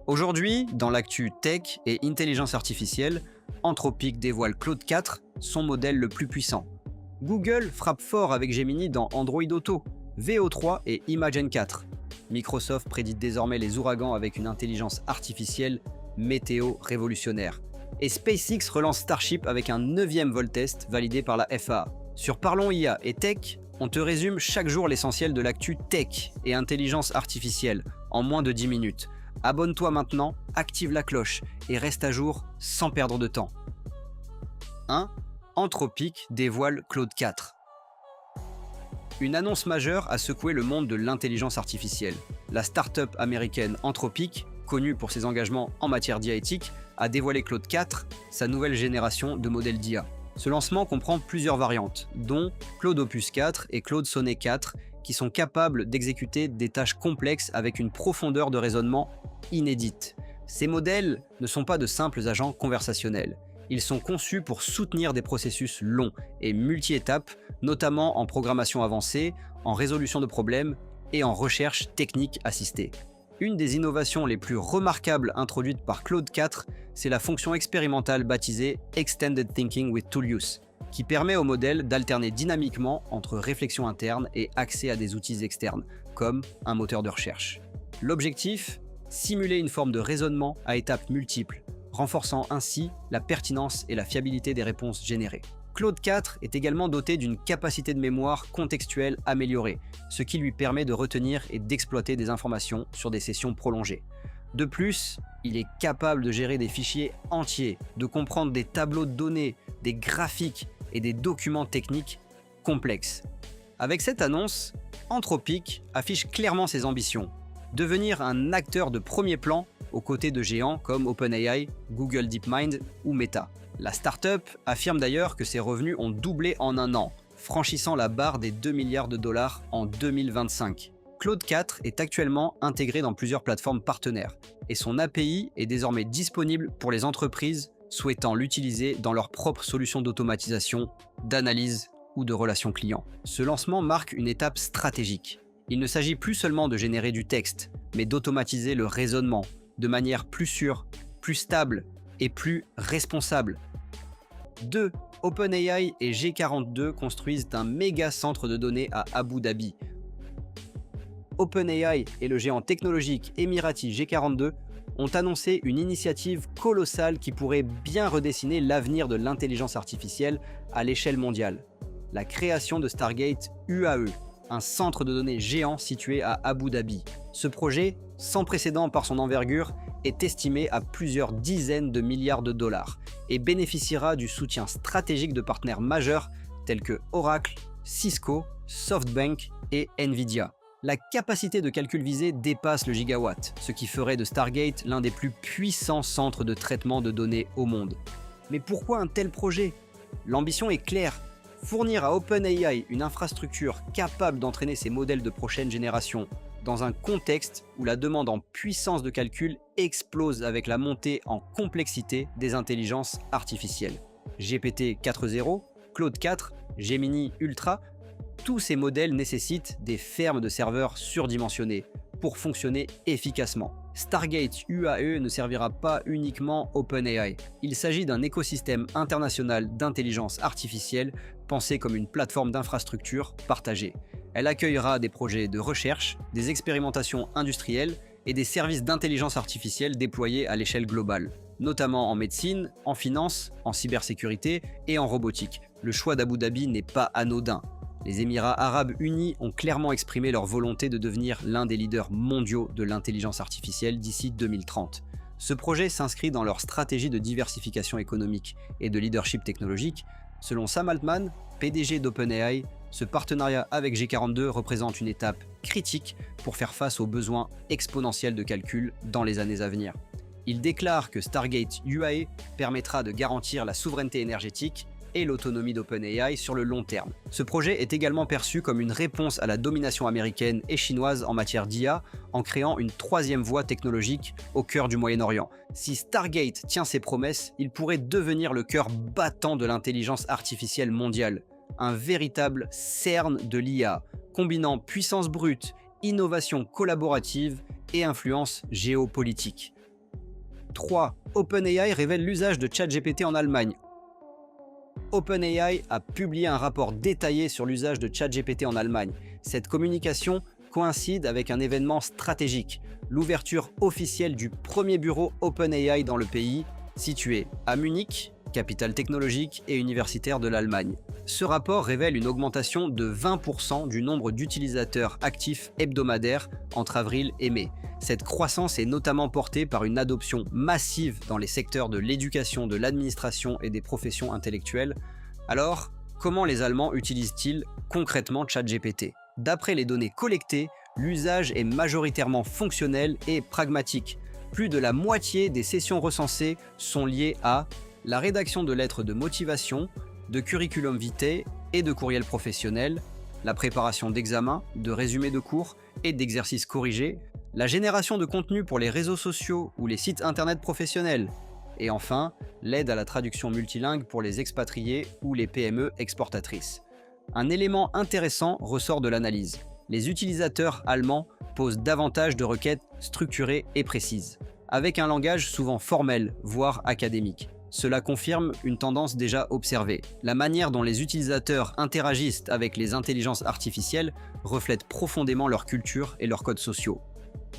Aujourd'hui, dans l'actu tech et intelligence artificielle, Anthropic dévoile Claude 4, son modèle le plus puissant. Google frappe fort avec Gemini dans Android Auto, VO3 et Imagen 4. Microsoft prédit désormais les ouragans avec une intelligence artificielle météo révolutionnaire. Et SpaceX relance Starship avec un 9e vol test validé par la FAA. Sur Parlons IA et Tech, on te résume chaque jour l'essentiel de l'actu tech et intelligence artificielle en moins de 10 minutes. Abonne-toi maintenant, active la cloche et reste à jour sans perdre de temps. 1. Anthropic dévoile Claude 4. Une annonce majeure a secoué le monde de l'intelligence artificielle. La start-up américaine Anthropic, connue pour ses engagements en matière d'IA éthique, a dévoilé Claude 4, sa nouvelle génération de modèles d'IA. Ce lancement comprend plusieurs variantes, dont Claude Opus 4 et Claude Sonnet 4, qui sont capables d'exécuter des tâches complexes avec une profondeur de raisonnement inédite. Ces modèles ne sont pas de simples agents conversationnels. Ils sont conçus pour soutenir des processus longs et multi-étapes, notamment en programmation avancée, en résolution de problèmes et en recherche technique assistée. Une des innovations les plus remarquables introduites par Claude 4, c'est la fonction expérimentale baptisée Extended Thinking with Tool Use, qui permet au modèle d'alterner dynamiquement entre réflexion interne et accès à des outils externes, comme un moteur de recherche. L'objectif ? Simuler une forme de raisonnement à étapes multiples, renforçant ainsi la pertinence et la fiabilité des réponses générées. Claude 4 est également doté d'une capacité de mémoire contextuelle améliorée, ce qui lui permet de retenir et d'exploiter des informations sur des sessions prolongées. De plus, il est capable de gérer des fichiers entiers, de comprendre des tableaux de données, des graphiques et des documents techniques complexes. Avec cette annonce, Anthropic affiche clairement ses ambitions. Devenir un acteur de premier plan aux côtés de géants comme OpenAI, Google DeepMind ou Meta. La start-up affirme d'ailleurs que ses revenus ont doublé en un an, franchissant la barre des 2 milliards de dollars en 2025. Claude 4 est actuellement intégré dans plusieurs plateformes partenaires et son API est désormais disponible pour les entreprises souhaitant l'utiliser dans leurs propres solutions d'automatisation, d'analyse ou de relations clients. Ce lancement marque une étape stratégique. Il ne s'agit plus seulement de générer du texte, mais d'automatiser le raisonnement de manière plus sûre, plus stable et plus responsable. 2. OpenAI et G42 construisent un méga centre de données à Abu Dhabi. OpenAI et le géant technologique émirati G42 ont annoncé une initiative colossale qui pourrait bien redessiner l'avenir de l'intelligence artificielle à l'échelle mondiale. La création de Stargate UAE, un centre de données géant situé à Abu Dhabi. Ce projet, sans précédent par son envergure, est estimé à plusieurs dizaines de milliards de dollars et bénéficiera du soutien stratégique de partenaires majeurs tels que Oracle, Cisco, SoftBank et Nvidia. La capacité de calcul visée dépasse le gigawatt, ce qui ferait de Stargate l'un des plus puissants centres de traitement de données au monde. Mais pourquoi un tel projet ? L'ambition est claire. Fournir à OpenAI une infrastructure capable d'entraîner ses modèles de prochaine génération dans un contexte où la demande en puissance de calcul explose avec la montée en complexité des intelligences artificielles. GPT 4.0, Claude 4, Gemini Ultra, tous ces modèles nécessitent des fermes de serveurs surdimensionnés pour fonctionner efficacement. Stargate UAE ne servira pas uniquement OpenAI. Il s'agit d'un écosystème international d'intelligence artificielle pensé comme une plateforme d'infrastructure partagée. Elle accueillera des projets de recherche, des expérimentations industrielles et des services d'intelligence artificielle déployés à l'échelle globale, notamment en médecine, en finance, en cybersécurité et en robotique. Le choix d'Abu Dhabi n'est pas anodin. Les Émirats arabes unis ont clairement exprimé leur volonté de devenir l'un des leaders mondiaux de l'intelligence artificielle d'ici 2030. Ce projet s'inscrit dans leur stratégie de diversification économique et de leadership technologique. Selon Sam Altman, PDG d'OpenAI, ce partenariat avec G42 représente une étape critique pour faire face aux besoins exponentiels de calcul dans les années à venir. Il déclare que Stargate UAE permettra de garantir la souveraineté énergétique et l'autonomie d'OpenAI sur le long terme. Ce projet est également perçu comme une réponse à la domination américaine et chinoise en matière d'IA en créant une troisième voie technologique au cœur du Moyen-Orient. Si Stargate tient ses promesses, il pourrait devenir le cœur battant de l'intelligence artificielle mondiale, un véritable CERN de l'IA, combinant puissance brute, innovation collaborative et influence géopolitique. 3. OpenAI révèle l'usage de ChatGPT en Allemagne. OpenAI a publié un rapport détaillé sur l'usage de ChatGPT en Allemagne. Cette communication coïncide avec un événement stratégique, l'ouverture officielle du premier bureau OpenAI dans le pays, situé à Munich, capitale technologique et universitaire de l'Allemagne. Ce rapport révèle une augmentation de 20% du nombre d'utilisateurs actifs hebdomadaires entre avril et mai. Cette croissance est notamment portée par une adoption massive dans les secteurs de l'éducation, de l'administration et des professions intellectuelles. Alors, comment les Allemands utilisent-ils concrètement ChatGPT ? D'après les données collectées, l'usage est majoritairement fonctionnel et pragmatique. Plus de la moitié des sessions recensées sont liées à la rédaction de lettres de motivation, de curriculum vitae et de courriels professionnels, la préparation d'examens, de résumés de cours et d'exercices corrigés, la génération de contenu pour les réseaux sociaux ou les sites internet professionnels, et enfin, l'aide à la traduction multilingue pour les expatriés ou les PME exportatrices. Un élément intéressant ressort de l'analyse. Les utilisateurs allemands posent davantage de requêtes structurées et précises, avec un langage souvent formel, voire académique. Cela confirme une tendance déjà observée. La manière dont les utilisateurs interagissent avec les intelligences artificielles reflète profondément leur culture et leurs codes sociaux.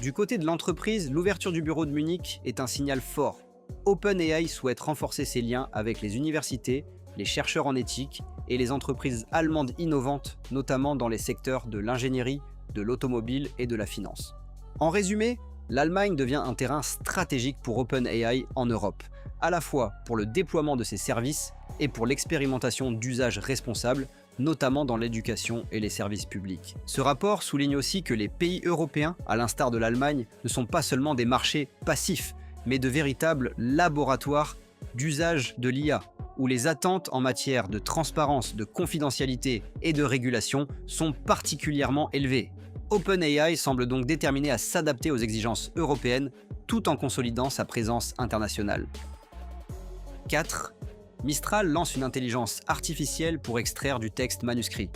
Du côté de l'entreprise, l'ouverture du bureau de Munich est un signal fort. OpenAI souhaite renforcer ses liens avec les universités, les chercheurs en éthique et les entreprises allemandes innovantes, notamment dans les secteurs de l'ingénierie, de l'automobile et de la finance. En résumé, l'Allemagne devient un terrain stratégique pour OpenAI en Europe, à la fois pour le déploiement de ses services et pour l'expérimentation d'usages responsables, notamment dans l'éducation et les services publics. Ce rapport souligne aussi que les pays européens, à l'instar de l'Allemagne, ne sont pas seulement des marchés passifs, mais de véritables laboratoires d'usage de l'IA, où les attentes en matière de transparence, de confidentialité et de régulation sont particulièrement élevées. OpenAI semble donc déterminé à s'adapter aux exigences européennes tout en consolidant sa présence internationale. 4. Mistral lance une intelligence artificielle pour extraire du texte manuscrit.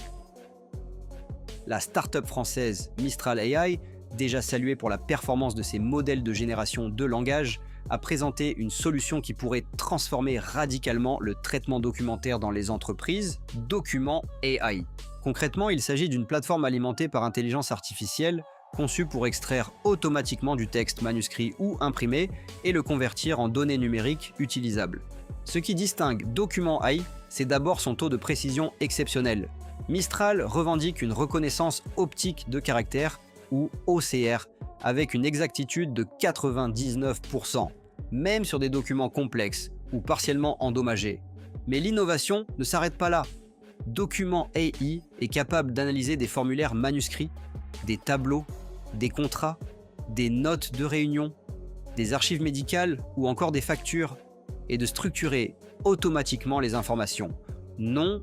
La start-up française Mistral AI, déjà saluée pour la performance de ses modèles de génération de langage, a présenté une solution qui pourrait transformer radicalement le traitement documentaire dans les entreprises, Document AI. Concrètement, il s'agit d'une plateforme alimentée par intelligence artificielle, conçue pour extraire automatiquement du texte manuscrit ou imprimé et le convertir en données numériques utilisables. Ce qui distingue Document AI, c'est d'abord son taux de précision exceptionnel. Mistral revendique une reconnaissance optique de caractère, ou OCR, avec une exactitude de 99%, même sur des documents complexes ou partiellement endommagés. Mais l'innovation ne s'arrête pas là. Document AI est capable d'analyser des formulaires manuscrits, des tableaux, des contrats, des notes de réunion, des archives médicales ou encore des factures, et de structurer automatiquement les informations. Nom,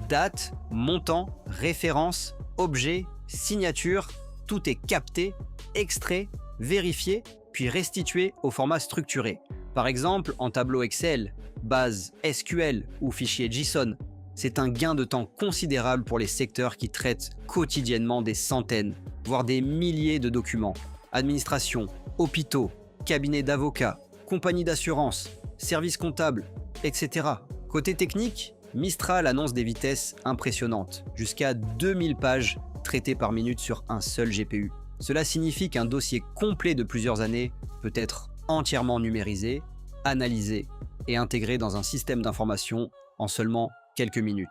date, montant, référence, objet, signature, tout est capté, extrait, vérifié, puis restitué au format structuré. Par exemple, en tableau Excel, base SQL ou fichier JSON. C'est un gain de temps considérable pour les secteurs qui traitent quotidiennement des centaines, voire des milliers de documents. Administration, hôpitaux, cabinets d'avocats, compagnies d'assurance, services comptables, etc. Côté technique, Mistral annonce des vitesses impressionnantes, jusqu'à 2000 pages traitées par minute sur un seul GPU. Cela signifie qu'un dossier complet de plusieurs années peut être entièrement numérisé, analysé et intégré dans un système d'information en seulement quelques minutes.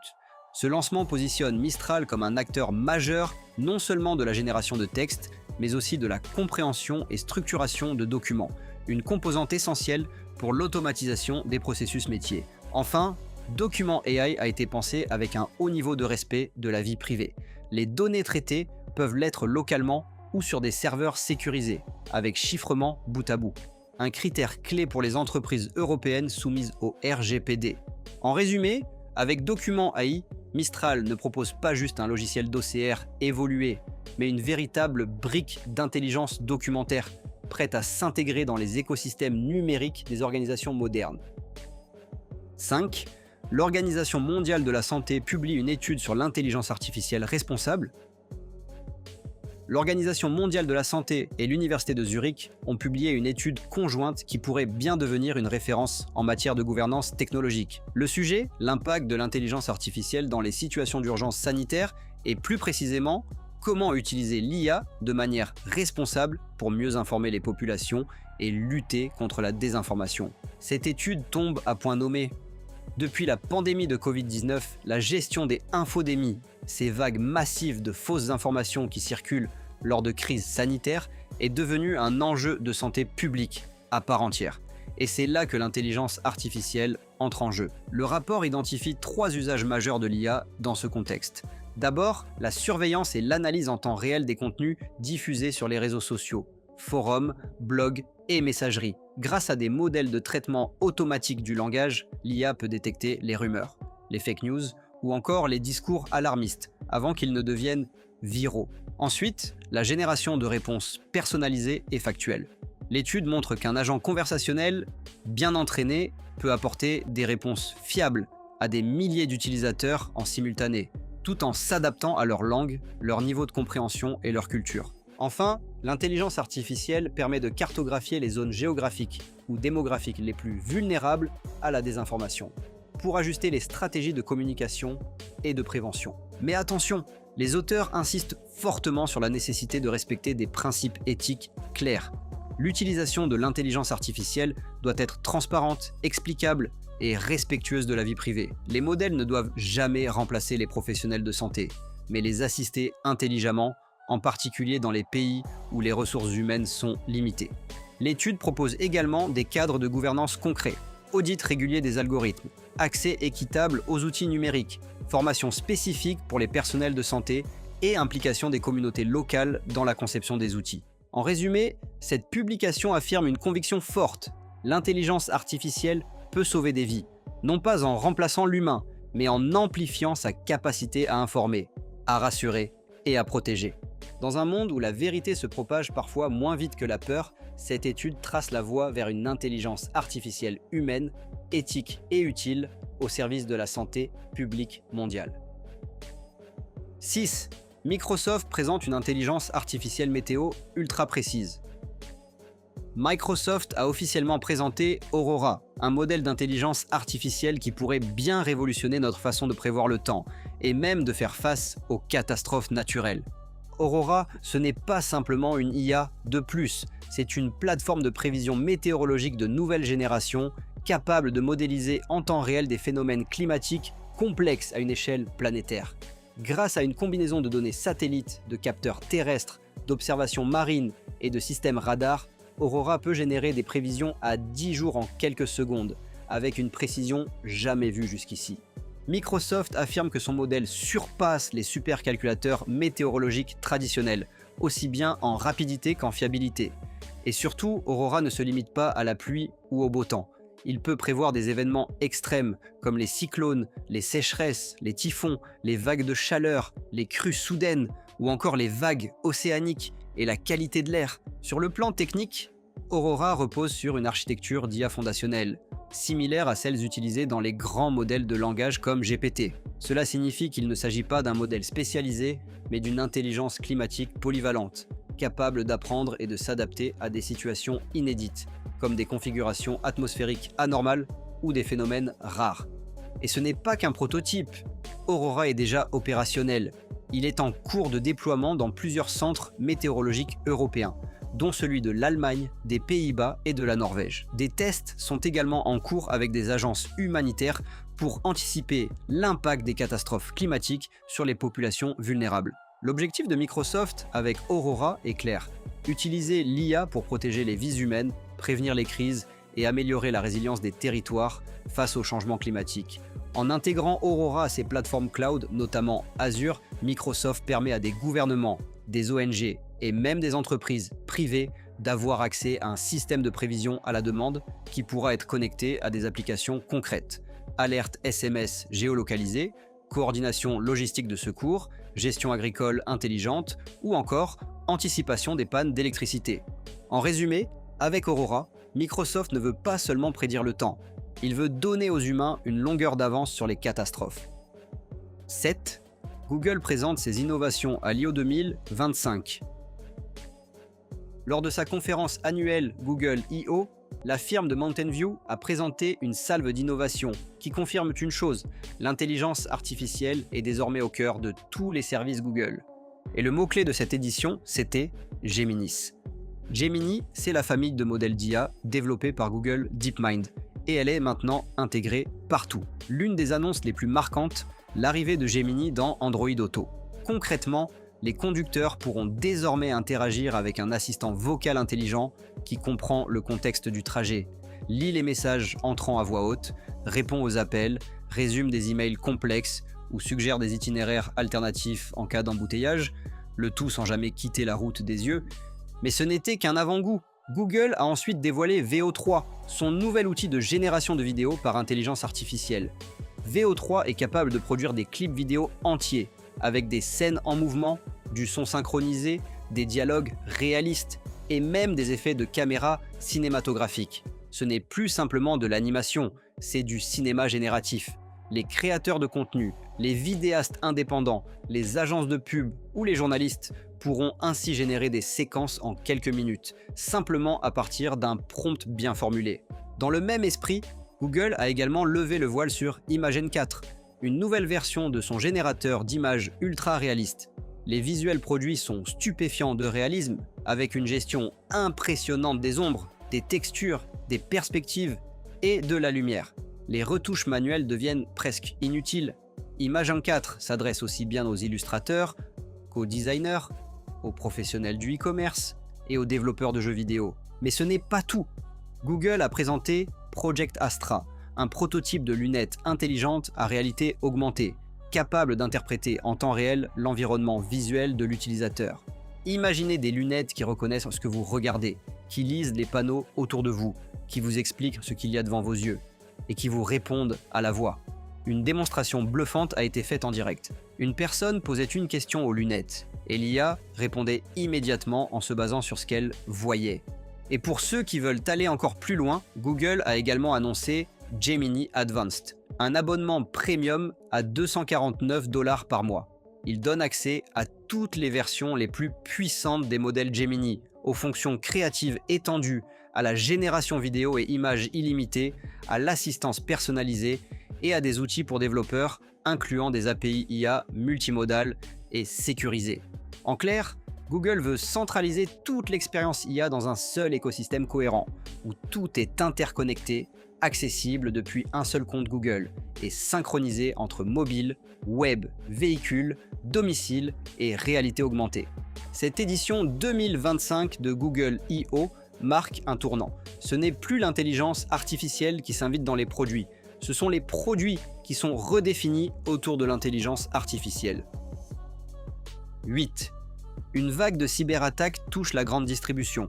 Ce lancement positionne Mistral comme un acteur majeur non seulement de la génération de textes, mais aussi de la compréhension et structuration de documents, une composante essentielle pour l'automatisation des processus métiers. Enfin, Document AI a été pensé avec un haut niveau de respect de la vie privée. Les données traitées peuvent l'être localement ou sur des serveurs sécurisés, avec chiffrement bout à bout. Un critère clé pour les entreprises européennes soumises au RGPD. En résumé, avec Document AI, Mistral ne propose pas juste un logiciel d'OCR évolué, mais une véritable brique d'intelligence documentaire, prête à s'intégrer dans les écosystèmes numériques des organisations modernes. 5. L'Organisation mondiale de la santé publie une étude sur l'intelligence artificielle responsable. L'Organisation mondiale de la santé et l'Université de Zurich ont publié une étude conjointe qui pourrait bien devenir une référence en matière de gouvernance technologique. Le sujet, l'impact de l'intelligence artificielle dans les situations d'urgence sanitaire et plus précisément, comment utiliser l'IA de manière responsable pour mieux informer les populations et lutter contre la désinformation. Cette étude tombe à point nommé. Depuis la pandémie de Covid-19, la gestion des infodémies, ces vagues massives de fausses informations qui circulent lors de crises sanitaires, est devenue un enjeu de santé publique à part entière. Et c'est là que l'intelligence artificielle entre en jeu. Le rapport identifie 3 usages majeurs de l'IA dans ce contexte. D'abord, la surveillance et l'analyse en temps réel des contenus diffusés sur les réseaux sociaux, forums, blogs et messageries. Grâce à des modèles de traitement automatique du langage, l'IA peut détecter les rumeurs, les fake news ou encore les discours alarmistes avant qu'ils ne deviennent viraux. Ensuite, la génération de réponses personnalisées et factuelles. L'étude montre qu'un agent conversationnel bien entraîné peut apporter des réponses fiables à des milliers d'utilisateurs en simultané, tout en s'adaptant à leur langue, leur niveau de compréhension et leur culture. Enfin, l'intelligence artificielle permet de cartographier les zones géographiques ou démographiques les plus vulnérables à la désinformation, pour ajuster les stratégies de communication et de prévention. Mais attention, les auteurs insistent fortement sur la nécessité de respecter des principes éthiques clairs. L'utilisation de l'intelligence artificielle doit être transparente, explicable et respectueuse de la vie privée. Les modèles ne doivent jamais remplacer les professionnels de santé, mais les assister intelligemment, en particulier dans les pays où les ressources humaines sont limitées. L'étude propose également des cadres de gouvernance concrets, audit régulier des algorithmes, accès équitable aux outils numériques, formation spécifique pour les personnels de santé et implication des communautés locales dans la conception des outils. En résumé, cette publication affirme une conviction forte. L'intelligence artificielle peut sauver des vies, non pas en remplaçant l'humain, mais en amplifiant sa capacité à informer, à rassurer et à protéger. Dans un monde où la vérité se propage parfois moins vite que la peur, cette étude trace la voie vers une intelligence artificielle humaine, éthique et utile au service de la santé publique mondiale. 6. Microsoft présente une intelligence artificielle météo ultra précise. Microsoft a officiellement présenté Aurora, un modèle d'intelligence artificielle qui pourrait bien révolutionner notre façon de prévoir le temps et même de faire face aux catastrophes naturelles. Aurora, ce n'est pas simplement une IA de plus, c'est une plateforme de prévision météorologique de nouvelle génération capable de modéliser en temps réel des phénomènes climatiques complexes à une échelle planétaire. Grâce à une combinaison de données satellites, de capteurs terrestres, d'observations marines et de systèmes radars, Aurora peut générer des prévisions à 10 jours en quelques secondes, avec une précision jamais vue jusqu'ici. Microsoft affirme que son modèle surpasse les supercalculateurs météorologiques traditionnels, aussi bien en rapidité qu'en fiabilité. Et surtout, Aurora ne se limite pas à la pluie ou au beau temps. Il peut prévoir des événements extrêmes comme les cyclones, les sécheresses, les typhons, les vagues de chaleur, les crues soudaines ou encore les vagues océaniques et la qualité de l'air. Sur le plan technique, Aurora repose sur une architecture d'IA fondationnelle, similaire à celles utilisées dans les grands modèles de langage comme GPT. Cela signifie qu'il ne s'agit pas d'un modèle spécialisé, mais d'une intelligence climatique polyvalente, capable d'apprendre et de s'adapter à des situations inédites, comme des configurations atmosphériques anormales ou des phénomènes rares. Et ce n'est pas qu'un prototype. Aurora est déjà opérationnel. Il est en cours de déploiement dans plusieurs centres météorologiques européens, dont celui de l'Allemagne, des Pays-Bas et de la Norvège. Des tests sont également en cours avec des agences humanitaires pour anticiper l'impact des catastrophes climatiques sur les populations vulnérables. L'objectif de Microsoft avec Aurora est clair: utiliser l'IA pour protéger les vies humaines, prévenir les crises et améliorer la résilience des territoires face au changement climatique. En intégrant Aurora à ses plateformes cloud, notamment Azure, Microsoft permet à des gouvernements, des ONG et même des entreprises privées d'avoir accès à un système de prévision à la demande qui pourra être connecté à des applications concrètes. Alertes SMS géolocalisées, coordination logistique de secours, gestion agricole intelligente ou encore anticipation des pannes d'électricité. En résumé, avec Aurora, Microsoft ne veut pas seulement prédire le temps, il veut donner aux humains une longueur d'avance sur les catastrophes. 7. Google présente ses innovations à l'IO 2025. Lors de sa conférence annuelle Google I.O., la firme de Mountain View a présenté une salve d'innovations qui confirment une chose, l'intelligence artificielle est désormais au cœur de tous les services Google. Et le mot-clé de cette édition, c'était Geminis. Gemini, c'est la famille de modèles d'IA développés par Google DeepMind, et elle est maintenant intégrée partout. L'une des annonces les plus marquantes, l'arrivée de Gemini dans Android Auto. Concrètement, les conducteurs pourront désormais interagir avec un assistant vocal intelligent qui comprend le contexte du trajet, lit les messages entrant à voix haute, répond aux appels, résume des emails complexes ou suggère des itinéraires alternatifs en cas d'embouteillage, le tout sans jamais quitter la route des yeux. Mais ce n'était qu'un avant-goût. Google a ensuite dévoilé VO3, son nouvel outil de génération de vidéos par intelligence artificielle. VO3 est capable de produire des clips vidéo entiers, avec des scènes en mouvement, du son synchronisé, des dialogues réalistes et même des effets de caméra cinématographiques. Ce n'est plus simplement de l'animation, c'est du cinéma génératif. Les créateurs de contenu, les vidéastes indépendants, les agences de pub ou les journalistes pourront ainsi générer des séquences en quelques minutes, simplement à partir d'un prompt bien formulé. Dans le même esprit, Google a également levé le voile sur Imagen 4, une nouvelle version de son générateur d'images ultra réalistes. Les visuels produits sont stupéfiants de réalisme, avec une gestion impressionnante des ombres, des textures, des perspectives et de la lumière. Les retouches manuelles deviennent presque inutiles. Imagen 4 s'adresse aussi bien aux illustrateurs qu'aux designers, aux professionnels du e-commerce et aux développeurs de jeux vidéo. Mais ce n'est pas tout. Google a présenté Project Astra, un prototype de lunettes intelligentes à réalité augmentée, capable d'interpréter en temps réel l'environnement visuel de l'utilisateur. Imaginez des lunettes qui reconnaissent ce que vous regardez, qui lisent les panneaux autour de vous, qui vous expliquent ce qu'il y a devant vos yeux, et qui vous répondent à la voix. Une démonstration bluffante a été faite en direct. Une personne posait une question aux lunettes, et l'IA répondait immédiatement en se basant sur ce qu'elle voyait. Et pour ceux qui veulent aller encore plus loin, Google a également annoncé Gemini Advanced, un abonnement premium à 249 $ par mois. Il donne accès à toutes les versions les plus puissantes des modèles Gemini, aux fonctions créatives étendues, à la génération vidéo et images illimitées, à l'assistance personnalisée et à des outils pour développeurs, incluant des API IA multimodales et sécurisées. En clair, Google veut centraliser toute l'expérience IA dans un seul écosystème cohérent, où tout est interconnecté, accessible depuis un seul compte Google et synchronisé entre mobile, web, véhicule, domicile et réalité augmentée. Cette édition 2025 de Google I.O. marque un tournant. Ce n'est plus l'intelligence artificielle qui s'invite dans les produits, ce sont les produits qui sont redéfinis autour de l'intelligence artificielle. 8. Une vague de cyberattaques touche la grande distribution.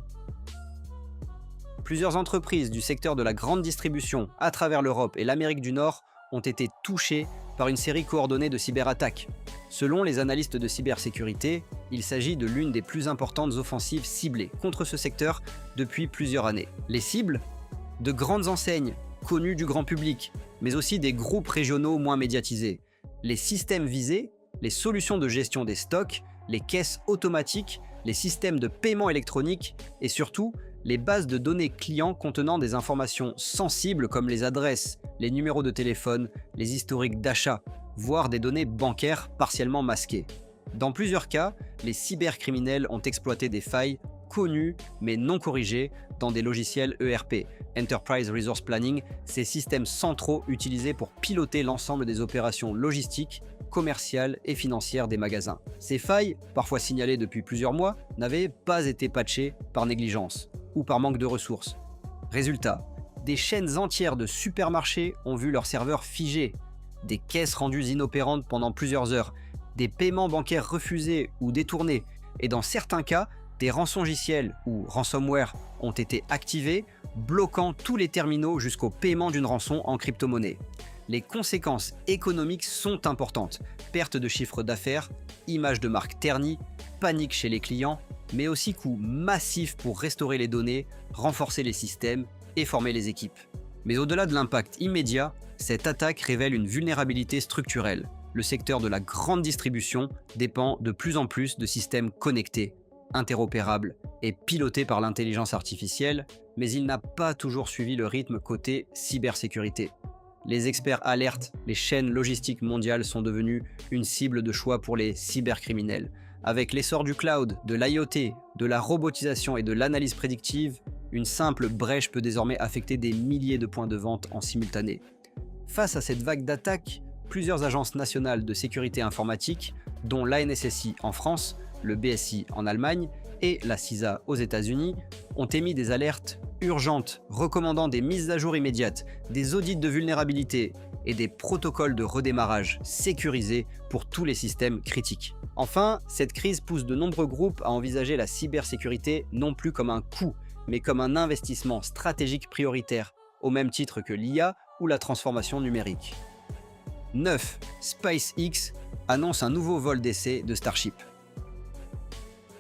Plusieurs entreprises du secteur de la grande distribution à travers l'Europe et l'Amérique du Nord ont été touchées par une série coordonnée de cyberattaques. Selon les analystes de cybersécurité, il s'agit de l'une des plus importantes offensives ciblées contre ce secteur depuis plusieurs années. Les cibles ? De grandes enseignes, connues du grand public, mais aussi des groupes régionaux moins médiatisés. Les systèmes visés, les solutions de gestion des stocks, les caisses automatiques, les systèmes de paiement électronique et surtout les bases de données clients contenant des informations sensibles comme les adresses, les numéros de téléphone, les historiques d'achat, voire des données bancaires partiellement masquées. Dans plusieurs cas, les cybercriminels ont exploité des failles connues mais non corrigées dans des logiciels ERP, Enterprise Resource Planning, ces systèmes centraux utilisés pour piloter l'ensemble des opérations logistiques, commerciales et financières des magasins. Ces failles, parfois signalées depuis plusieurs mois, n'avaient pas été patchées par négligence ou par manque de ressources. Résultat, des chaînes entières de supermarchés ont vu leurs serveurs figés, des caisses rendues inopérantes pendant plusieurs heures, des paiements bancaires refusés ou détournés, et dans certains cas, des rançongiciels ou ransomware ont été activés, bloquant tous les terminaux jusqu'au paiement d'une rançon en crypto-monnaie. Les conséquences économiques sont importantes. Perte de chiffre d'affaires, image de marque ternie, panique chez les clients, mais aussi coûts massifs pour restaurer les données, renforcer les systèmes et former les équipes. Mais au-delà de l'impact immédiat, cette attaque révèle une vulnérabilité structurelle. Le secteur de la grande distribution dépend de plus en plus de systèmes connectés interopérable et piloté par l'intelligence artificielle, mais il n'a pas toujours suivi le rythme côté cybersécurité. Les experts alertent, les chaînes logistiques mondiales sont devenues une cible de choix pour les cybercriminels. Avec l'essor du cloud, de l'IoT, de la robotisation et de l'analyse prédictive, une simple brèche peut désormais affecter des milliers de points de vente en simultané. Face à cette vague d'attaques, plusieurs agences nationales de sécurité informatique, dont l'ANSSI en France, le BSI en Allemagne et la CISA aux États-Unis, ont émis des alertes urgentes recommandant des mises à jour immédiates, des audits de vulnérabilité et des protocoles de redémarrage sécurisés pour tous les systèmes critiques. Enfin, cette crise pousse de nombreux groupes à envisager la cybersécurité non plus comme un coût, mais comme un investissement stratégique prioritaire, au même titre que l'IA ou la transformation numérique. 9. SpaceX annonce un nouveau vol d'essai de Starship.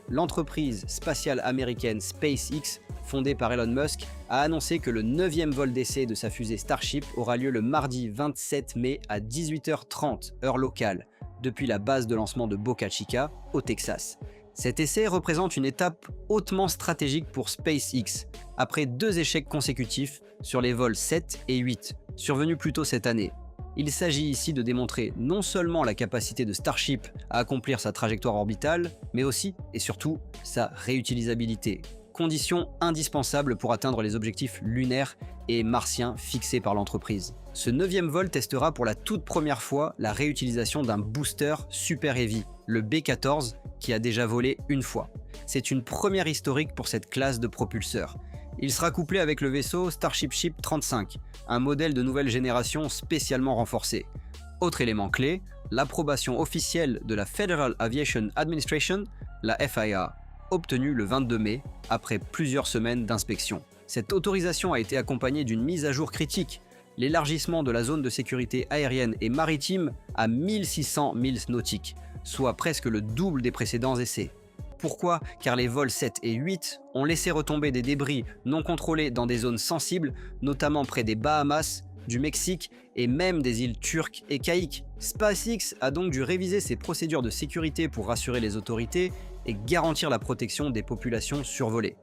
L'entreprise spatiale américaine SpaceX, fondée par Elon Musk, a annoncé que le 9e vol d'essai de sa fusée Starship aura lieu le mardi 27 mai à 18h30, heure locale, depuis la base de lancement de Boca Chica, au Texas. Cet essai représente une étape hautement stratégique pour SpaceX, après 2 échecs consécutifs sur les vols 7 et 8, survenus plus tôt cette année. Il s'agit ici de démontrer non seulement la capacité de Starship à accomplir sa trajectoire orbitale, mais aussi et surtout sa réutilisabilité, condition indispensable pour atteindre les objectifs lunaires et martiens fixés par l'entreprise. Ce 9e vol testera pour la toute première fois la réutilisation d'un booster Super Heavy, le B-14, qui a déjà volé une fois. C'est une première historique pour cette classe de propulseurs. Il sera couplé avec le vaisseau Starship Ship 35, un modèle de nouvelle génération spécialement renforcé. Autre élément clé, l'approbation officielle de la Federal Aviation Administration, la FAA, obtenue le 22 mai, après plusieurs semaines d'inspection. Cette autorisation a été accompagnée d'une mise à jour critique, l'élargissement de la zone de sécurité aérienne et maritime à 1600 milles nautiques, soit presque le double des précédents essais. Pourquoi? Car les vols 7 et 8 ont laissé retomber des débris non contrôlés dans des zones sensibles, notamment près des Bahamas, du Mexique et même des îles turques et caïques. SpaceX a donc dû réviser ses procédures de sécurité pour rassurer les autorités et garantir la protection des populations survolées.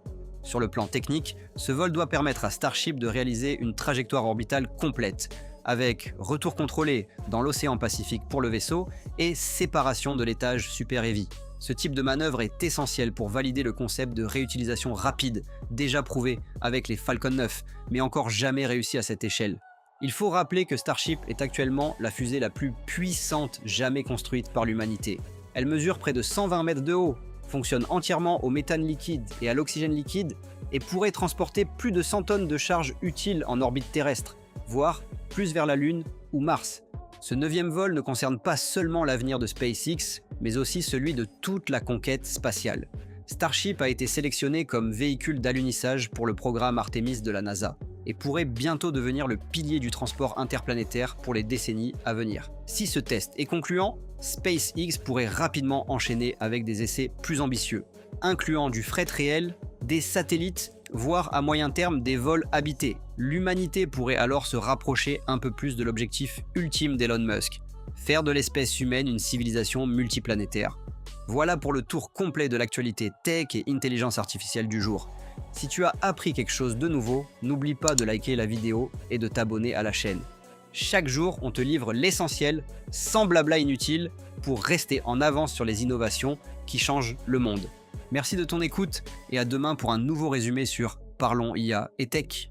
Sur le plan technique, ce vol doit permettre à Starship de réaliser une trajectoire orbitale complète, avec retour contrôlé dans l'océan Pacifique pour le vaisseau et séparation de l'étage Super Heavy. Ce type de manœuvre est essentiel pour valider le concept de réutilisation rapide, déjà prouvé avec les Falcon 9, mais encore jamais réussi à cette échelle. Il faut rappeler que Starship est actuellement la fusée la plus puissante jamais construite par l'humanité. Elle mesure près de 120 mètres de haut, fonctionne entièrement au méthane liquide et à l'oxygène liquide et pourrait transporter plus de 100 tonnes de charge utiles en orbite terrestre, voire plus vers la Lune ou Mars. Ce 9e vol ne concerne pas seulement l'avenir de SpaceX, mais aussi celui de toute la conquête spatiale. Starship a été sélectionné comme véhicule d'alunissage pour le programme Artemis de la NASA et pourrait bientôt devenir le pilier du transport interplanétaire pour les décennies à venir. Si ce test est concluant, SpaceX pourrait rapidement enchaîner avec des essais plus ambitieux, incluant du fret réel, des satellites, voire à moyen terme des vols habités. L'humanité pourrait alors se rapprocher un peu plus de l'objectif ultime d'Elon Musk, faire de l'espèce humaine une civilisation multiplanétaire. Voilà pour le tour complet de l'actualité tech et intelligence artificielle du jour. Si tu as appris quelque chose de nouveau, n'oublie pas de liker la vidéo et de t'abonner à la chaîne. Chaque jour, on te livre l'essentiel, sans blabla inutile, pour rester en avance sur les innovations qui changent le monde. Merci de ton écoute et à demain pour un nouveau résumé sur Parlons IA et Tech.